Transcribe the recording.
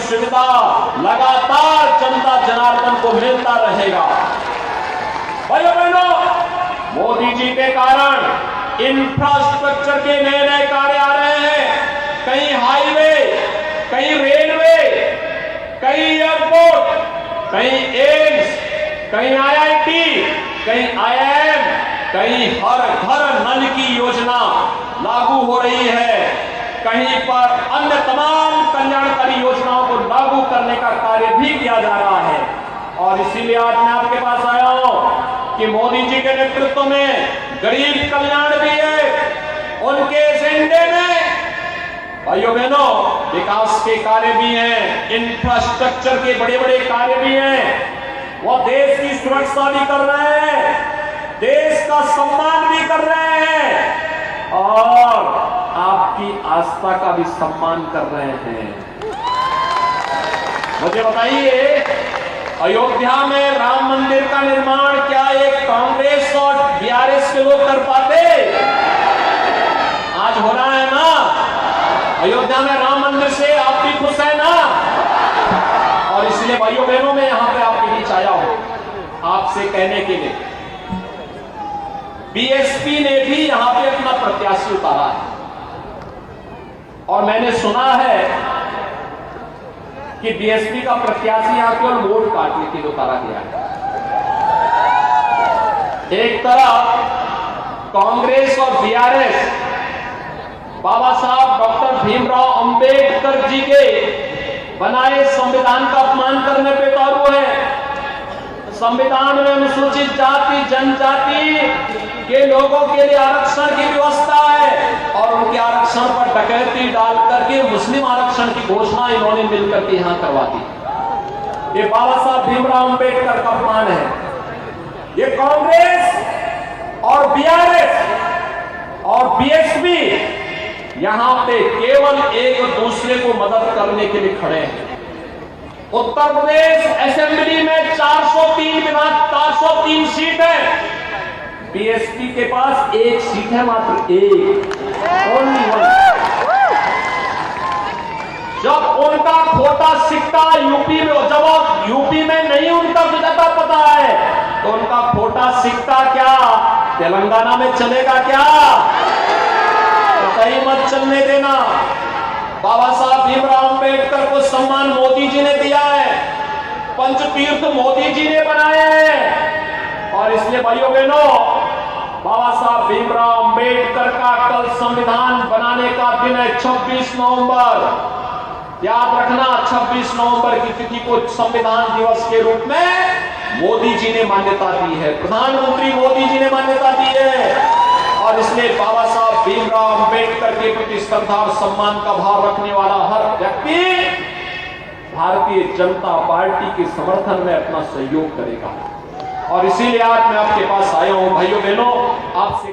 सुविधा लगातार जनता जनार्दन को मिलता रहेगा। भाइयों बहनों, मोदी जी के कारण इंफ्रास्ट्रक्चर के नए नए कार्य आ रहे हैं। कहीं हाईवे, कहीं रेलवे, कहीं एयरपोर्ट, कहीं एम्स, कहीं आईआईटी, कहीं आईआईएम, कहीं हर घर नल की योजना लागू हो रही है। कहीं पर अन्य तमाम कल्याणकारी योजनाओं को लागू करने का कार्य भी किया जा रहा है। और इसीलिए आज मैं आपके पास आया हूं कि मोदी जी के नेतृत्व में गरीब कल्याण भी है, उनके एजेंडे में भाइयों बहनों विकास के कार्य भी हैं, इंफ्रास्ट्रक्चर के बड़े बड़े कार्य भी हैं। वो देश की सुरक्षा भी कर रहे हैं, देश का सम्मान भी कर रहे हैं और आपकी आस्था का भी सम्मान कर रहे हैं। मुझे बताइए, अयोध्या में राम मंदिर का निर्माण क्या एक कांग्रेस और बीआरएस के लोग कर पाते? आज हो रहा है ना। अयोध्या में राम मंदिर से आप भी खुश हैं ना। और इसलिए भाइयों बहनों में यहां पे आपके बीच आया हूं आपसे कहने के लिए, बीएसपी ने भी यहां पे अपना प्रत्याशी उतारा है। और मैंने सुना है कि बीएसपी का प्रत्याशी यहां केवल वोट काटने के लिए उतारा गया है। एक तरफ कांग्रेस और बीआरएस बाबा साहब डॉक्टर भीमराव अंबेडकर जी के बनाए संविधान का अपमान करने पे उतारू है। संविधान में अनुसूचित जाति जनजाति के लोगों के लिए आरक्षण की व्यवस्था है और उनके आरक्षण पर डकैती डाल करके मुस्लिम आरक्षण की घोषणा इन्होंने मिलकर के यहां करवा दी। ये बाबा साहब भीमराव अंबेडकर का अपमान है। ये कांग्रेस और बीआरएस और बीएसपी यहां पे केवल एक दूसरे को मदद करने के लिए खड़े हैं। उत्तर प्रदेश असेंबली में 403 सीट है, बीएसपी के पास एक सीट है, मात्र एक, ओनली वन। जब उनका खोटा सिक्का यूपी में, जब यूपी में नहीं उनका विजेता पता है तो उनका खोटा सिक्का क्या तेलंगाना में चलेगा क्या? कहीं मत चलने देना। बाबा साहब भीमराव अंबेडकर को सम्मान मोदी जी ने दिया है, पंचतीर्थ मोदी जी ने बनाए हैं। और इसलिए भाइयों बहनों, बाबा साहब भीमराव अंबेडकर का कल संविधान बनाने का दिन है 26 नवंबर। याद रखना, 26 नवंबर की तिथि को संविधान दिवस के रूप में मोदी जी ने मान्यता दी है, प्रधानमंत्री मोदी जी ने मान्यता दी है। और इसलिए बाबा साहब भीमराव अंबेडकर के प्रति श्रद्धा और सम्मान का भाव रखने वाला हर व्यक्ति भारतीय जनता पार्टी के समर्थन में अपना सहयोग करेगा। और इसीलिए आज मैं आपके पास आया हूं भाइयों बहनों, आपसे